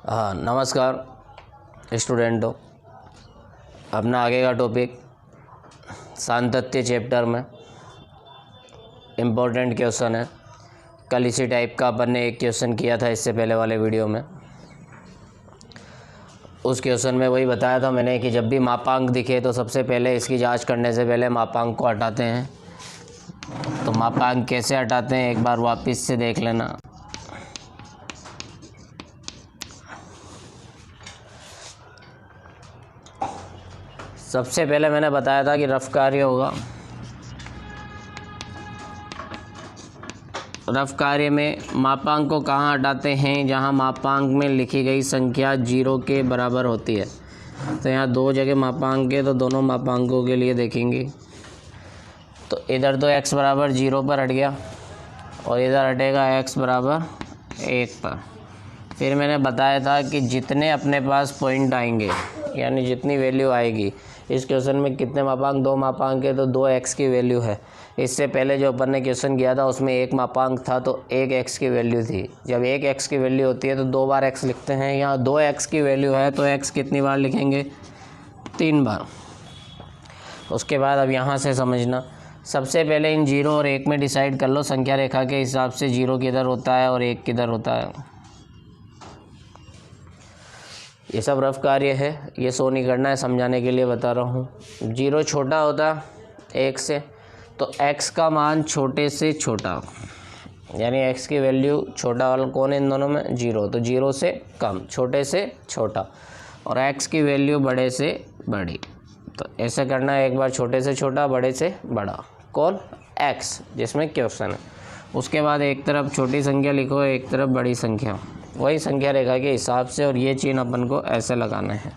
हाँ, नमस्कार स्टूडेंटों। अपना आगे का टॉपिक सांतत्य चैप्टर में इम्पोर्टेंट क्वेश्चन है। कल इसी टाइप का अपन ने एक क्वेश्चन किया था इससे पहले वाले वीडियो में। उस क्वेश्चन में वही बताया था मैंने कि जब भी मापांक दिखे तो सबसे पहले इसकी जांच करने से पहले मापांक को हटाते हैं। तो मापांक कैसे हटाते हैं एक बार वापस से देख लेना। सबसे पहले मैंने बताया था कि रफ कार्य होगा। रफ कार्य में मापांक को कहाँ हटाते हैं? जहाँ मापांक में लिखी गई संख्या 0 के बराबर होती है। तो यहाँ दो जगह मापांक है तो दोनों मापांकों के लिए देखेंगे। तो इधर तो x बराबर 0 पर हट गया और इधर हटेगा x बराबर 1 पर। फिर मैंने बताया था कि जितने अपने पास पॉइंट आएंगे यानी जितनी वैल्यू आएगी, इस क्वेश्चन में कितने मापांक? दो मापांक है तो 2x की वैल्यू है। इससे पहले जो अपन ने क्वेश्चन किया था उसमें एक मापांक था तो 1x की वैल्यू थी। जब 1x की वैल्यू होती है तो 2 बार x लिखते हैं। यहाँ 2x की वैल्यू है तो x कितनी बार लिखेंगे? 3 बार। उसके बाद अब यहाँ से समझना, सबसे पहले इन 0 और 1 में डिसाइड कर लो संख्या रेखा के हिसाब से 0 किधर होता है और 1 किधर होता है। ये सब रफ कार्य है, ये शो नहीं करना है, समझाने के लिए बता रहा हूँ। 0 छोटा होता 1 से तो x का मान छोटे से छोटा, यानी x की वैल्यू छोटा वाला कौन है इन दोनों में? 0। तो 0 से कम, छोटे से छोटा, और x की वैल्यू बड़े से बड़ी। तो ऐसे करना है, एक बार छोटे से छोटा बड़े से बड़ा। कौन? x, जिसमें क्वेश्चन है। उसके बाद एक तरफ छोटी संख्या लिखो, एक तरफ बड़ी संख्या, वही संख्या रेखा के हिसाब से, और ये चिन्ह अपन को ऐसे लगाना है।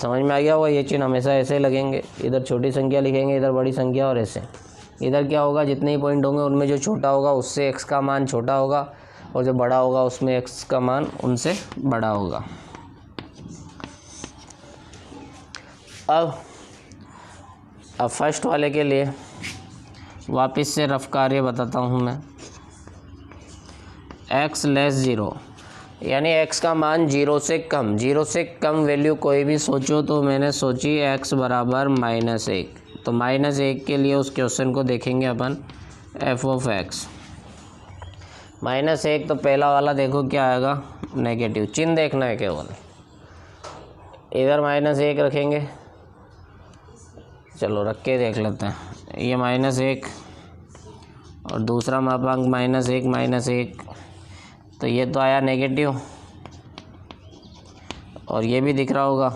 समझ में आ गया होगा? ये चिन्ह हमेशा ऐसे लगेंगे, इधर छोटी संख्या लिखेंगे, इधर बड़ी संख्या, और ऐसे। इधर क्या होगा? जितने ही पॉइंट होंगे उनमें जो छोटा होगा उससे x का मान छोटा होगा, और जो बड़ा होगा उसमें x का मान उनसे बड़ा होगा। अब फर्स्ट वाले के लिए वापस से रफ कार्य बताता हूँ मैं। x लेस 0 यानी x का मान 0 से कम। 0 से कम वैल्यू कोई भी सोचो, तो मैंने सोची x बराबर -1। तो -1 के लिए उस क्वेश्चन को देखेंगे अपन f ऑफ x। -1 तो पहला वाला देखो क्या आएगा? नेगेटिव। चिन्ह देखना है केवल। इधर -1 रखेंगे, चलो रख के देख लेते हैं। ये -1 और दूसरा मापांक -1 तो ये तो आया नेगेटिव, और ये भी दिख रहा होगा,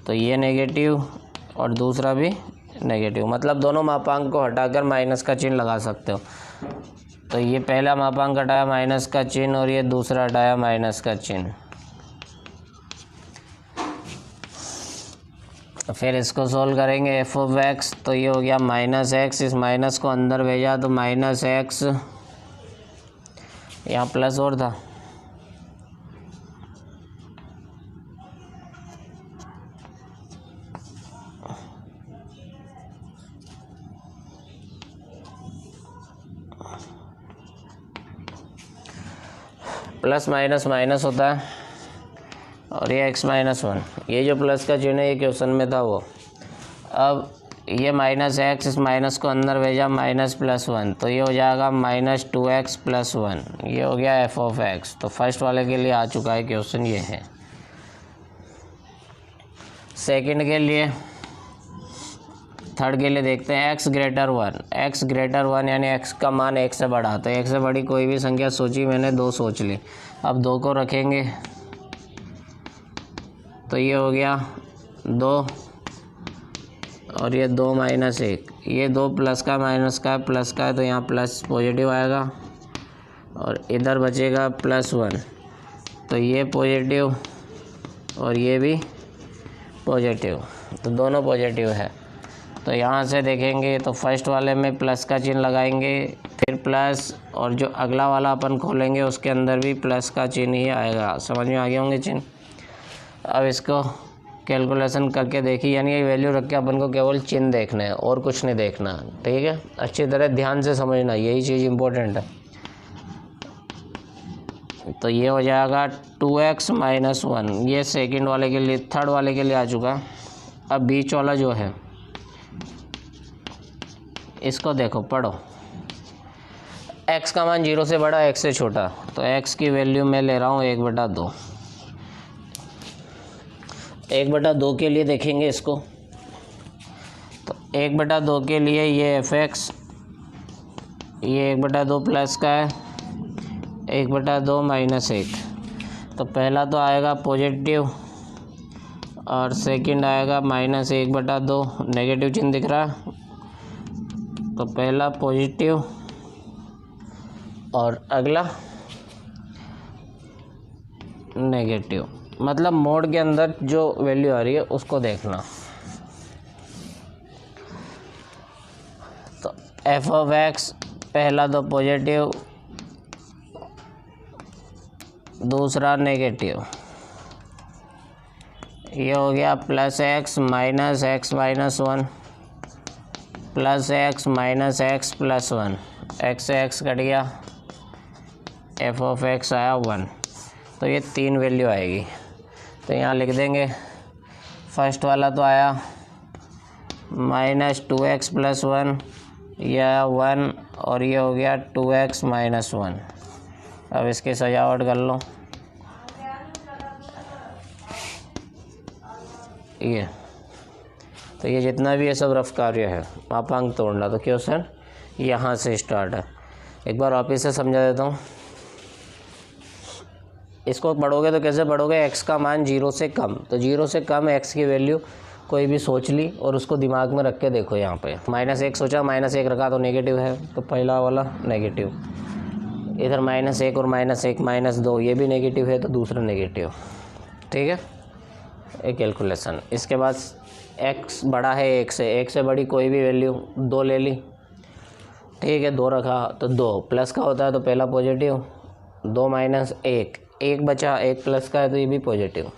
तो ये नेगेटिव और दूसरा भी नेगेटिव। मतलब दोनों मापांक को हटाकर माइनस का चिन्ह लगा सकते हो। तो ये पहला मापांक हटाया माइनस का चिन्ह, और ये दूसरा हटाया माइनस का चिन्ह। फिर इसको सोल्व करेंगे f ऑफ x। तो ये हो गया -x, इस माइनस को अंदर भेजा तो -x, यहाँ प्लस और था, प्लस माइनस माइनस होता है, और ये x -1। ये जो प्लस का चिन्ह है ये क्वेश्चन में था वो। अब ये -x, इस माइनस को अंदर भेजा -+1, तो ये हो जाएगा -2x + 1। ये हो गया f ऑफ x। तो फर्स्ट वाले के लिए आ चुका है क्वेश्चन, ये है। सेकंड के लिए, थर्ड के लिए देखते हैं x ग्रेटर 1। x ग्रेटर 1 यानी x का मान 1 से बड़ा। तो 1 से बड़ी कोई भी संख्या सोची मैंने, 2 सोच ली। अब 2 को रखेंगे तो ये हो गया 2, और ये 2 -1। ये 2 प्लस का माइनस का प्लस का है, तो यहाँ प्लस पॉजिटिव आएगा, और इधर बचेगा +1। तो ये पॉजिटिव और ये भी पॉजिटिव, तो दोनों पॉजिटिव है। तो यहाँ से देखेंगे तो फर्स्ट वाले में प्लस का चिन्ह लगाएंगे, फिर प्लस, और जो अगला वाला अपन खोलेंगे उसके अंदर भी प्लस का चिन्ह ही आएगा। समझ में आ गए होंगे चिन्ह? अब इसको कैलकुलेशन करके देखिए, यानी ये वैल्यू रख के अपन को केवल चिन्ह देखना है और कुछ नहीं देखना। ठीक है, अच्छी तरह ध्यान से समझना, यही चीज़ इम्पोर्टेंट है। तो ये हो जाएगा 2x माइनस 1। ये सेकंड वाले के लिए, थर्ड वाले के लिए आ चुका। अब बीच वाला जो है इसको देखो, पढ़ो। x का मान 0 से बड़ा, x से छोटा, तो x की वैल्यू मैं ले रहा हूँ 1/2। 1/2 के लिए देखेंगे इसको, तो 1/2 के लिए ये fx, ये 1/2 प्लस का है, 1/2 माइनस 1। तो पहला तो आएगा पॉजिटिव और सेकंड आएगा माइनस 1/2। नेगेटिव चिन्ह दिख रहा है, तो पहला पॉजिटिव और अगला नेगेटिव। मतलब मोड के अंदर जो वैल्यू आ रही है उसको देखना। तो एफ ऑफ एक्स पहला तो पॉजिटिव, दूसरा नेगेटिव, ये हो गया plus x minus x minus 1 plus x minus x plus 1। X से एक्स कट गया, एफ ऑफ एक्स आया 1। तो ये 3 वैल्यू आएगी। तो यहाँ लिख देंगे, फर्स्ट वाला तो आया माइनस 2x प्लस 1, यह 1, और ये हो गया 2x माइनस 1। अब इसकी सजावट कर लो। ये तो ये जितना भी ये सब रफ कार्य है, मापांक तोड़ना, तो क्वेश्चन यहाँ से स्टार्ट है। एक बार वापिस से समझा देता हूँ। इसको पढ़ोगे तो कैसे पढ़ोगे, x का मान 0 से कम, तो 0 से कम x की वैल्यू कोई भी सोच ली और उसको दिमाग में रख के देखो। यहाँ पे -1 सोचा, -1 रखा तो नेगेटिव है, तो पहला वाला नेगेटिव। इधर -1 और -1 -2, ये भी नेगेटिव है, तो दूसरा नेगेटिव। ठीक है, एक कैलकुलेशन। इसके बाद x बड़ा है 1 से, 1 से बड़ी कोई भी वैल्यू 2 ले ली। ठीक है, 2 रखा तो 2 प्लस का होता है, तो पहला पॉजिटिव, 2 माइनस 1, 1 बचा, 1 प्लस का है तो ये भी पॉजिटिव।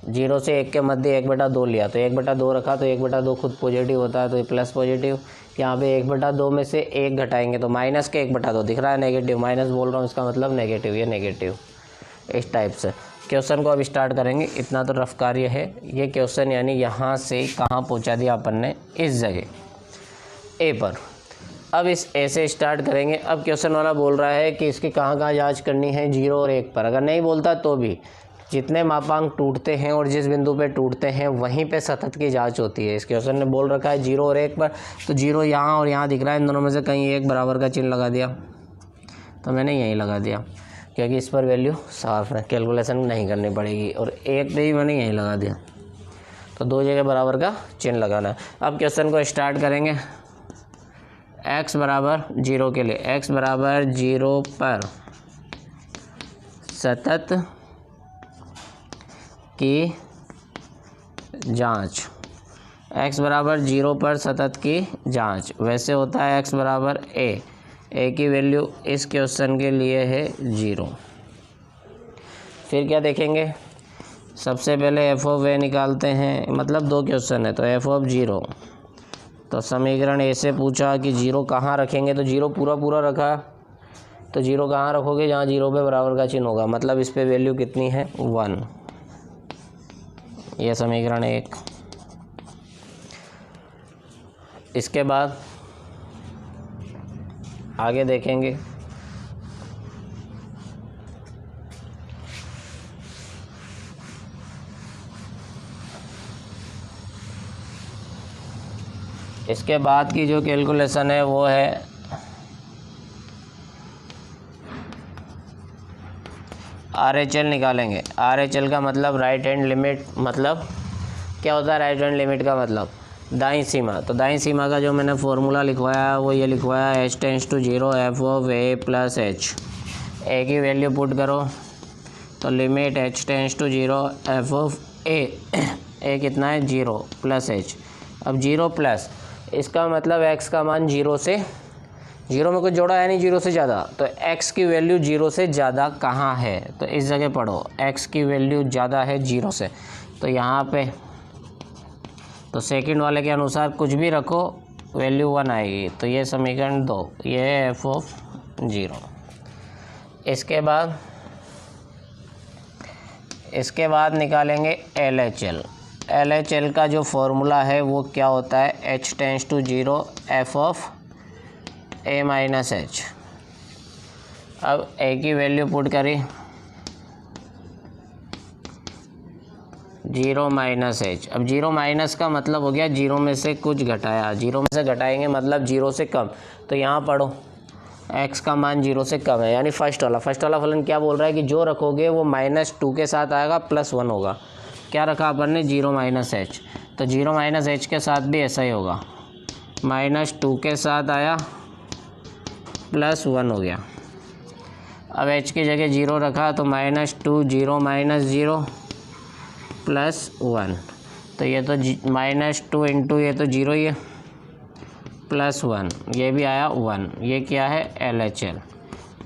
0 से 1 के मध्य 1/2 लिया, तो 1/2 रखा, तो 1/2 खुद पॉजिटिव होता है, तो ये प्लस पॉजिटिव। यहाँ पे 1/2 में से 1 घटाएंगे तो माइनस के 1/2 दिख रहा है, नेगेटिव, माइनस बोल रहा हूँ, इसका मतलब नेगेटिव, ये नेगेटिव। इस टाइप से क्वेश्चन को अब स्टार्ट करेंगे। इतना तो रफ कार्य है ये क्वेश्चन, यानी यहाँ से कहाँ पहुँचा दिया अपन ने, इस जगह ए पर। अब इस ए से स्टार्ट करेंगे। अब क्वेश्चन वाला बोल रहा है कि इसकी कहाँ कहाँ जांच करनी है, 0 और 1 पर। अगर नहीं बोलता तो भी जितने मापांक टूटते हैं और जिस बिंदु पे टूटते हैं वहीं पे सतत की जांच होती है। इस क्वेश्चन ने बोल रखा है 0 और 1 पर, तो 0 यहाँ और यहाँ दिख रहा है, इन दोनों में से कहीं एक बराबर का चिन्ह लगा दिया, तो मैंने यहीं लगा दिया क्योंकि इस पर वैल्यू साफ है, कैलकुलेशन नहीं करनी पड़ेगी। और 1 पे ही मैंने यहीं लगा दिया, तो 2 जगह बराबर का चिन्ह लगाना है। अब क्वेश्चन को स्टार्ट करेंगे। x बराबर 0 के लिए, x बराबर 0 पर सतत की जांच, x बराबर 0 पर सतत की जांच वैसे होता है x बराबर a की वैल्यू इस क्वेश्चन के लिए है 0। फिर क्या देखेंगे, सबसे पहले f ऑफ a निकालते हैं, मतलब 2 क्वेश्चन है, तो f ऑफ 0। तो समीकरण ए से पूछा कि 0 कहाँ रखेंगे, तो 0 पूरा रखा, तो 0 कहाँ रखोगे, जहाँ 0 पे बराबर का चिन्ह होगा, मतलब इस पे वैल्यू कितनी है, 1। यह समीकरण 1। इसके बाद आगे देखेंगे, इसके बाद की जो कैलकुलेशन है वो है RHL निकालेंगे। RHL का मतलब राइट हैंड लिमिट, मतलब क्या होता है राइट हैंड लिमिट का मतलब, दाईं सीमा। तो दाईं सीमा का जो मैंने फॉर्मूला लिखवाया है वो ये लिखवाया है, h tends to 0 f of a plus h। a की वैल्यू पुट करो, तो limit h tends to 0 f of a कितना है, 0 प्लस h। अब 0 प्लस, इसका मतलब x का मान 0 से, 0 में कुछ जोड़ा है नहीं, 0 से ज़्यादा, तो x की वैल्यू 0 से ज़्यादा कहाँ है, तो इस जगह पढ़ो, x की वैल्यू ज़्यादा है 0 से, तो यहाँ पे तो सेकंड वाले के अनुसार कुछ भी रखो वैल्यू 1 आएगी। तो ये समीकरण 2, ये है f ऑफ 0। इसके बाद निकालेंगे LHL। LHL का जो फॉर्मूला है वो क्या होता है, h tends to 0 f of a minus h। अब a की वैल्यू पुट करी 0 माइनस h। अब 0 माइनस का मतलब हो गया 0 में से कुछ घटाया, 0 में से घटाएंगे मतलब 0 से कम। तो यहाँ पढ़ो x का मान 0 से कम है, यानी फर्स्ट वाला फलन क्या बोल रहा है कि जो रखोगे वो -2 के साथ आएगा +1 होगा। क्या रखा अपन ने, 0 माइनस h। तो 0 माइनस h के साथ भी ऐसा ही होगा, -2 के साथ आया +1 हो गया। अब h की जगह 0 रखा तो -2 0 माइनस 0 +1। तो ये तो -2 इंटू ये तो 0 ही है, +1 ये भी आया 1। ये क्या है, LHL,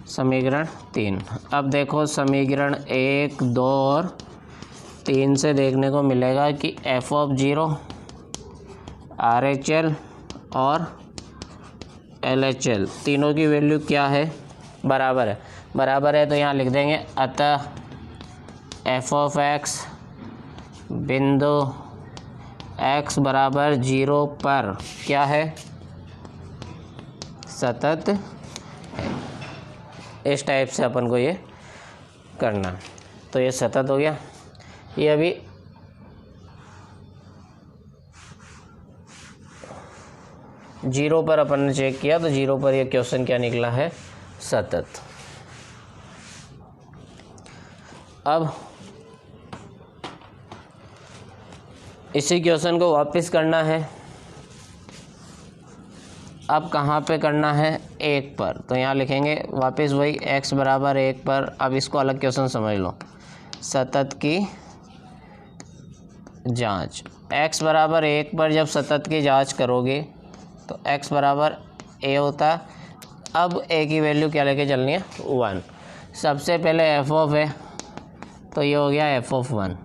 समीकरण 3। अब देखो समीकरण 1, 2 और 3 से देखने को मिलेगा कि f ऑफ 0, RHL और LHL तीनों की वैल्यू क्या है, बराबर है। तो यहाँ लिख देंगे अतः f ऑफ x बिंदु x बराबर 0 पर क्या है, सतत है। इस टाइप से अपन को ये करना। तो ये सतत हो गया। ये अभी जीरो पर अपन ने चेक किया तो 0 पर ये क्वेश्चन क्या निकला है, सतत। अब इसी क्वेश्चन को वापस करना है। अब कहाँ पे करना है, 1 पर। तो यहाँ लिखेंगे वापस वही x बराबर 1 पर। अब इसको अलग क्वेश्चन समझ लो, सतत की जांच। x बराबर 1 पर जब सतत की जांच करोगे तो x बराबर a होता है। अब a की वैल्यू क्या लेके चलनी है, 1। सबसे पहले f ऑफ है तो ये हो गया f ऑफ 1।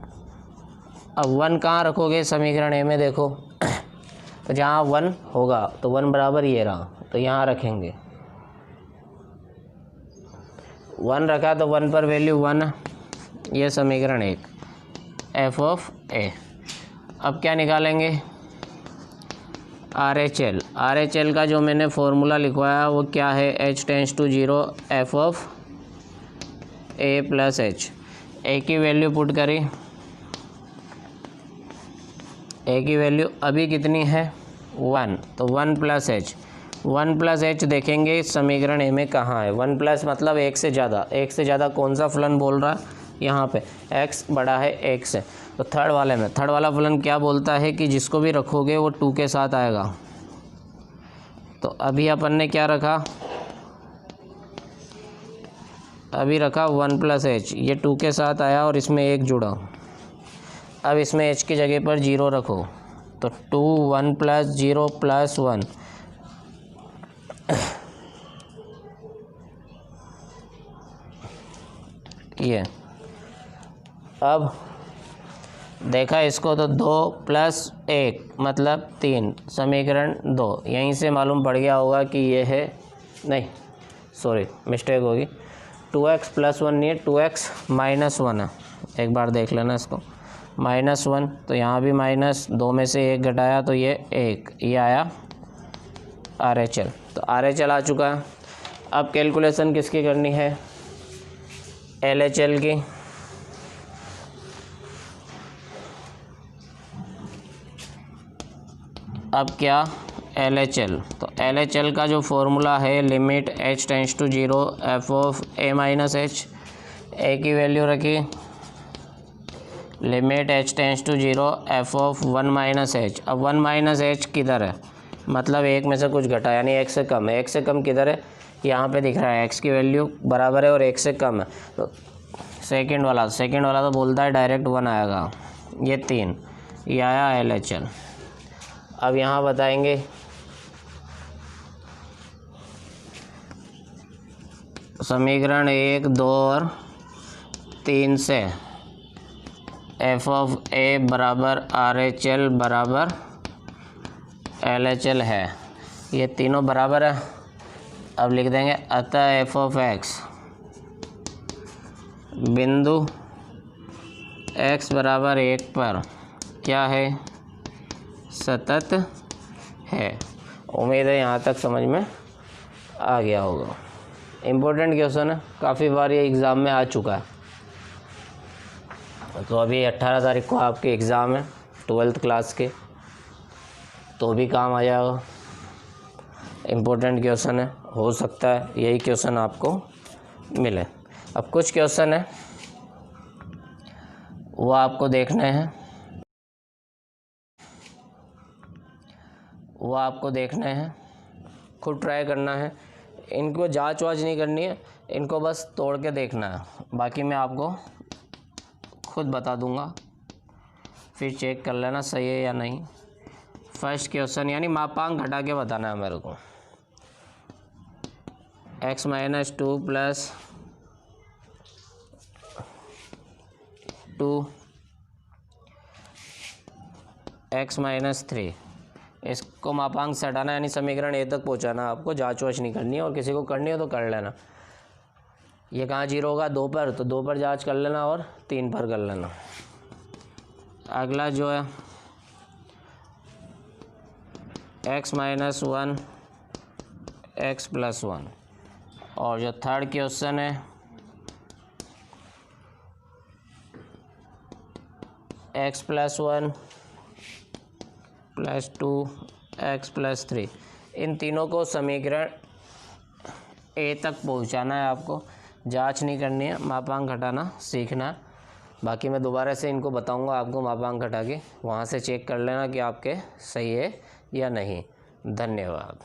अब 1 कहाँ रखोगे, समीकरण a में देखो तो जहाँ 1 होगा तो 1 बराबर ये रहा, तो यहाँ रखेंगे 1 रखा तो 1 पर वैल्यू 1, ये समीकरण 1, f ऑफ a। अब क्या निकालेंगे, RHL का जो मैंने फॉर्मूला लिखवाया वो क्या है, h tends to 0 f of a plus h। a की वैल्यू पुट करी, a की वैल्यू अभी कितनी है, 1। तो 1 प्लस h देखेंगे समीकरण a में कहाँ है। 1 प्लस मतलब 1 से ज़्यादा कौन सा फलन बोल रहा है, यहाँ पे x बड़ा है 1 से। तो थर्ड वाला फलन क्या बोलता है कि जिसको भी रखोगे वो 2 के साथ आएगा। तो अभी अपन ने क्या रखा, अभी रखा 1 प्लस h, ये 2 के साथ आया और इसमें 1 जुड़ा। अब इसमें h की जगह पर 0 रखो तो 2 1 प्लस 0 प्लस 1, ये। अब देखा इसको तो 2 प्लस 1 मतलब 3, समीकरण 2। यहीं से मालूम पड़ गया होगा कि ये है, नहीं सॉरी मिस्टेक होगी, 2x प्लस 1 नहीं है, 2x माइनस 1 है। एक बार देख लेना इसको, -1। तो यहाँ भी -2 में से 1 घटाया तो ये 1, ये आया RHL। तो RHL आ चुका है। अब कैलकुलेशन किसकी करनी है, LHL की। अब क्या, LHL। तो LHL का जो फॉर्मूला है limit h tends to 0 f of a minus h। a की वैल्यू रखी, limit h tends to 0 f of 1 minus h। अब 1 माइनस h किधर है, मतलब 1 में से कुछ घटा, यानी 1 से कम है। 1 से कम किधर है, यहाँ पे दिख रहा है, x की वैल्यू बराबर है और 1 से कम है। तो सेकंड वाला तो बोलता है डायरेक्ट 1 आएगा, ये 3, ये आया LHL। अब यहाँ बताएंगे समीकरण 1, 2 और 3 से f ऑफ a बराबर RHL बराबर LHL है, ये तीनों बराबर है। अब लिख देंगे अतः f ऑफ x बिंदु x बराबर 1 पर क्या है, सतत है। उम्मीद है यहाँ तक समझ में आ गया होगा। इम्पोर्टेंट क्वेश्चन है, काफ़ी बार ये एग्ज़ाम में आ चुका है। तो अभी 18 तारीख को आपके एग्ज़ाम है 12th क्लास के, तो भी काम आ जाएगा। इम्पोर्टेंट क्वेश्चन है, हो सकता है यही क्वेश्चन आपको मिले। अब कुछ क्वेश्चन है वो आपको देखने हैं, खुद ट्राई करना है। इनको जांच वाच नहीं करनी है, इनको बस तोड़ के देखना है। बाकी मैं आपको खुद बता दूंगा, फिर चेक कर लेना सही है या नहीं। फर्स्ट क्वेश्चन यानी मापांक घटा के बताना है मेरे को। x minus 2 plus 2 x minus 3, इसको मापांक से हटाना यानी समीकरण ए तक पहुंचाना। आपको जांच वाच नहीं करनी है, और किसी को करनी है तो कर लेना। ये कहाँ 0 होगा, 2 पर, तो 2 पर जांच कर लेना और 3 पर कर लेना। अगला जो है x माइनस 1 x प्लस 1, और जो थर्ड क्वेश्चन है x plus 1 plus 2 x plus 3। इन तीनों को समीकरण ए तक पहुंचाना है आपको, जांच नहीं करनी है, मापांक घटाना सीखना है। बाकी मैं दोबारा से इनको बताऊंगा आपको, मापांक घटा के वहाँ से चेक कर लेना कि आपके सही है या नहीं। धन्यवाद।